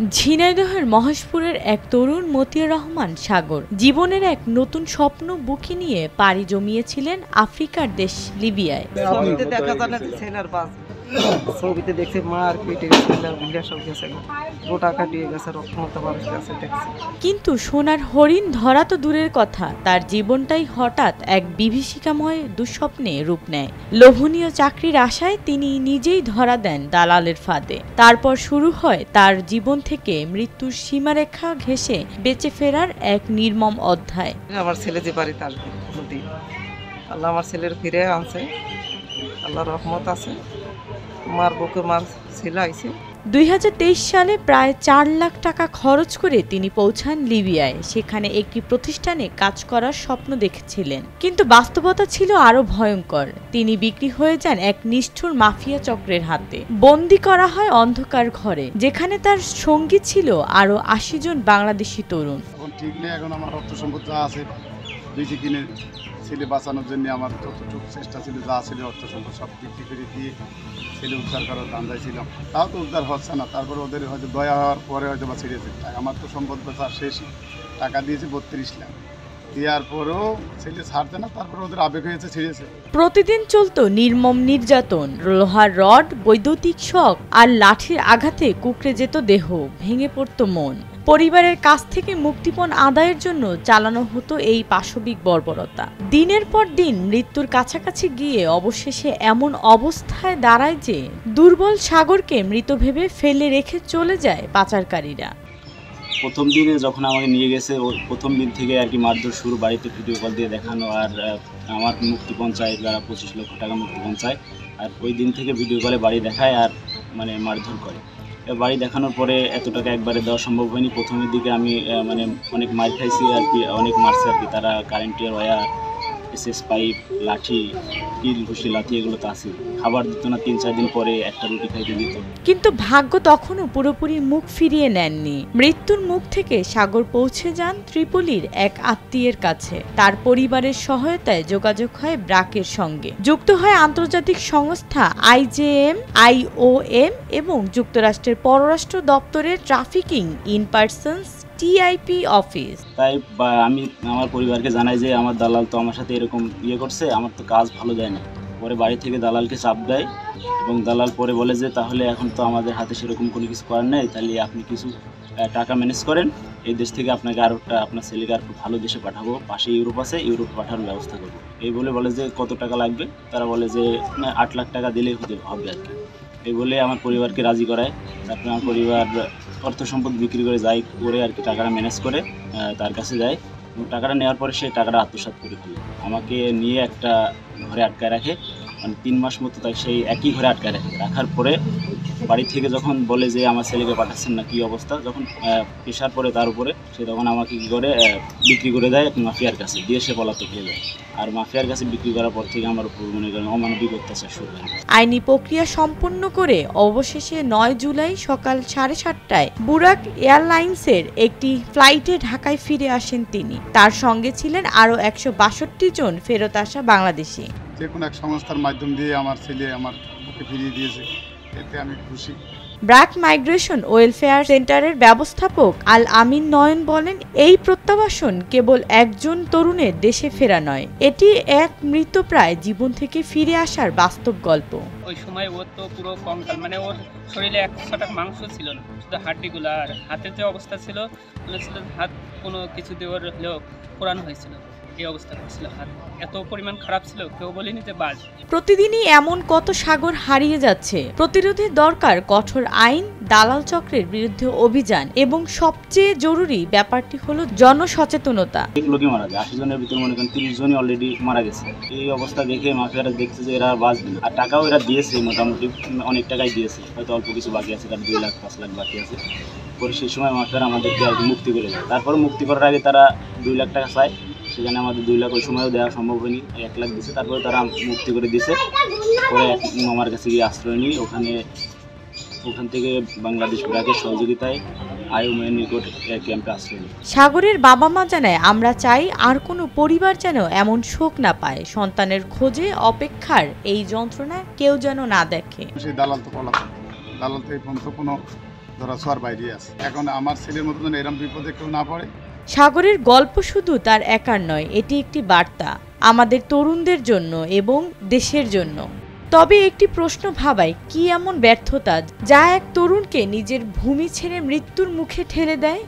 ঝিনাইদহের মহেশপুরের এক তরুণ মতিয়ার রহমান সাগর জীবনের এক নতুন স্বপ্ন বুকে নিয়ে পাড়ি জমিয়েছিলেন আফ্রিকার দেশ লিবিয়ায়। ছবিতে দেখছি মার পিটে সব গেছে, গোটা কাটিয়ে গেছে, রক্ত গেছে দেখছি। কিন্তু সোনার হরিণ ধরা তো দূরের কথা, তার জীবনটাই হঠাৎ এক বিভীষিকাময় দুঃস্বপ্নে রূপ নেয়। লোভনীয় চাকরির আশায় তিনি নিজেই ধরা দেন দালালের ফাঁদে। তারপর শুরু হয় তার জীবন থেকে মৃত্যুর সীমারেখা ঘেঁষে বেঁচে ফেরার এক নির্মম অধ্যায়। আমার ছেলে যে বাড়িতে আসবে, আল্লাহ আমার ছেলের ফিরে আনছে, আল্লাহর রহমত আছে। মার বুকে মার ছেলে আইছে। 2023 সালে প্রায় 4 লাখ টাকা খরচ করে তিনি পৌঁছান লিবিয়ায়। সেখানে একটি প্রতিষ্ঠানে কাজ করার স্বপ্ন দেখেছিলেন, কিন্তু বাস্তবতা ছিল আরো ভয়ঙ্কর। তিনি বিক্রি হয়ে যান এক নিষ্ঠুর মাফিয়া চক্রের হাতে। বন্দী করা হয় অন্ধকার ঘরে, যেখানে তার সঙ্গী ছিল আরো 80 জন বাংলাদেশি তরুণ। ঠিক নেই, এখন আমার অর্থ সম্পদ যা আছে বেশি কিনে ছেলে বাঁচানোর জন্য আমার যতটুকু চেষ্টা ছিল, যা ছিল অর্থ সম্পদ সব বিক্রি করে দিয়ে ছেলে উদ্ধার করার ধান্দায় ছিলাম। তাও তো উদ্ধার হচ্ছে না। তারপরে ওদের হয়তো দয়া হওয়ার পরে হয়তো বা ছেড়েছে। আমার তো সম্পদ বেচা শেষ, টাকা দিয়েছে 32 লাখ, দেওয়ার পরেও ছেলে ছাড়ছে না। তারপরে ওদের আবেগ হয়েছে, ছেড়েছে। প্রতিদিন চলতো নির্মম নির্যাতন, লোহার রড, বৈদ্যুতিক শক আর লাঠির আঘাতে কুঁকড়ে যেত দেহ, ভেঙে পড়তো মন। পরিবারের কাছ থেকে মুক্তিপণ আদায়ের জন্য চালানো হতো এই পাশবিক বর্বরতা। দিনের পর দিন মৃত্যুর কাছাকাছি গিয়ে অবশেষে এমন অবস্থায় দাঁড়ায় যে দুর্বল সাগরকে মৃত ভেবে ফেলে রেখে চলে যায় পাচারকারীরা। প্রথম দিনে যখন আমাকে নিয়ে গেছে, প্রথম দিন থেকে আর কি মারধর শুরু, বাড়িতে ভিডিও কল দিয়ে দেখানো, আর আমার মুক্তিপণ চাই, যারা 25 লক্ষ টাকা মুক্তিপণ চায়। আর ওই দিন থেকে ভিডিও কলে বাড়ি দেখায় আর মানে মারধর করে। বাড়ি দেখানোর পরে এত টাকা একবারে দেওয়া সম্ভব হয়নি। প্রথমের দিকে আমি মানে অনেক মার খাইছি আর কি, অনেক মারছে আর কি। তারা কারেন্টের ওয়্যার, এসএস পাইপ, লাঠি, কিল, ঘুষি, লাঠি এগুলো তো আছে। খাবার দিত না, 3-4 দিন পরে একটা রুটি খাইতে দিত। কিন্তু ভাগ্য তখনও পুরোপুরি মুখ ফিরিয়ে নেননি। মৃত্যুর মুখ থেকে সাগর পৌঁছে যান ত্রিপোলির এক আত্মীয়ের কাছে। তার পরিবারের সহায়তায় যোগাযোগ হয় ব্রাকের সঙ্গে, যুক্ত হয় আন্তর্জাতিক সংস্থা IJM, IOM এবং যুক্তরাষ্ট্রের পররাষ্ট্র দপ্তরের trafficking in persons TIP office. তাই আমি আমার পরিবারকে জানাই যে আমার দালাল তো আমার সাথে এরকম করছে, আমার তো কাজ ভালো যায় না। পরে বাড়ি থেকে দালালকে চাপ দেয় এবং দালাল পরে বলে যে তাহলে এখন তো আমাদের হাতে সেরকম কোনো কিছু করার নেই, তাহলে আপনি কিছু টাকা ম্যানেজ করেন, এই দেশ থেকে আপনাকে আপনার ছেলেকে আর ভালো দেশে পাঠাবো, পাশে ইউরোপ আছে, ইউরোপ পাঠানোর ব্যবস্থা করবো। এই বলে যে কত টাকা লাগবে, তারা বলে যে 8 লাখ টাকা দিলেই হবে আর কি। এই বলে আমার পরিবারকে রাজি করায়। তারপরে আমার পরিবার অর্থ সম্পদ বিক্রি করে যাই করে আর কি টাকাটা ম্যানেজ করে তার কাছে যায়। এবং টাকাটা নেওয়ার পরে সে টাকাটা আত্মসাৎ করে ফেলে, আমাকে নিয়ে একটা ঘরে আটকায় রাখে। মানে 3 মাস মতো তাই সেই একই ঘরে আটকায় রাখার পরে বাড়ি থেকে যখন বলে যে আমার ছেলেকে পাঠাচ্ছেন না, কী অবস্থা, যখন পেশার পরে তার উপরে সে তখন আমাকে কী করে বিক্রি করে দেয় মাফিয়ার কাছে, দিয়ে সে পলাতক হয়ে যায়। আর মাফিয়ার কাছে বিক্রি করার পর থেকে আমার উপর মনে করেন অমানবিক অত্যাচার শুরু হয়। আইনি প্রক্রিয়া সম্পন্ন করে অবশেষে 9 জুলাই সকাল 7:30টায় বুরাক এয়ারলাইন্সের একটি ফ্লাইটে ঢাকায় ফিরে আসেন তিনি। তার সঙ্গে ছিলেন আরও 162 জন ফেরত আসা বাংলাদেশি। যে কোনো এক সংস্থার মাধ্যম দিয়ে আমার ছেলে আমার বুকে ফিরিয়ে দিয়েছে, এতে আমি খুশি। ব্র্যাক মাইগ্রেশন ওয়েলফেয়ার সেন্টারের ব্যবস্থাপক আল আমিন নয়ন বলেন, এই প্রত্যাবাসন কেবল একজন তরুণের দেশে ফেরা নয়, এটি এক মৃতপ্রায় জীবন থেকে ফিরে আসার বাস্তব গল্প। ওই সময় ওর তো পুরো কঙ্কাল, মানে ওর শরীরে 100 মাংস ছিল না, শুধু হাড্ডিগুলো। আর হাতের যে অবস্থা ছিল, মনে ছিল হাত কোনো কিছু দিয়ে ওর হলেও পোড়ানো হয়েছিল। এই অবস্থা ছিল, হাত এত পরিমাণ খারাপ ছিল, কেউ বলেনি যে বাজ। প্রতিদিনই এমন কত সাগর হারিয়ে যাচ্ছে। প্রতিরোধে দরকার কঠোর আইন, দালাল চক্রের বিরুদ্ধে অভিযান এবং সবচেয়ে জরুরি ব্যাপারটি হলো জনসচেতনতা। লোকে মারা যায়, 80 জনের ভিতরে মনে করেন 30 জনই অলরেডি মারা গেছে। এই অবস্থা দেখে মাফিয়ারা দেখছে যে এরা বাঁচবে না। আর টাকাও এরা দিয়েছে, মোটামুটি অনেক টাকাই দিয়েছে, হয়তো অল্প কিছু বাকি আছে, কারণ 2 লাখ 5 লাখ বাকি আছে। পরে সেই সময় মাফিয়ারা আমাদেরকে আর মুক্তি করে দেয়। তারপরে মুক্তি করার আগে তারা 2 লাখ টাকা চায়, সেখানে আমাদের 2 লাখ ওই সময়ও দেওয়া সম্ভব হয়নি, 1 লাখ দিয়েছে। তারপরে তারা মুক্তি করে দিয়েছে। পরে আমার কাছে গিয়ে আশ্রয় নিই, ওখান থেকে বাংলাদেশ ব্র্যাকের সহযোগিতায় IOM নিকট ক্যাম্পে আশ্রয় নিই। সাগরের বাবা মা জানায়, আমরা চাই আর কোনো পরিবার যেন এমন শোক না পায়। সন্তানের খোঁজে অপেক্ষার এই যন্ত্রণা কেউ যেন না দেখে। সেই দালাল তো পলাতক, দালাল তো এই পর্যন্ত কোনো ধরা ছোঁয়ার বাইরে আছে। এখন আমার ছেলের মতো যেন এরকম বিপদে কেউ না পড়ে। সাগরের গল্প শুধু তার একার নয়, এটি একটি বার্তা আমাদের তরুণদের জন্য এবং দেশের জন্য। তবে একটি প্রশ্ন ভাবায়, কি এমন ব্যর্থতা যা এক তরুণকে নিজের ভূমি ছেড়ে মৃত্যুর মুখে ঠেলে দেয়?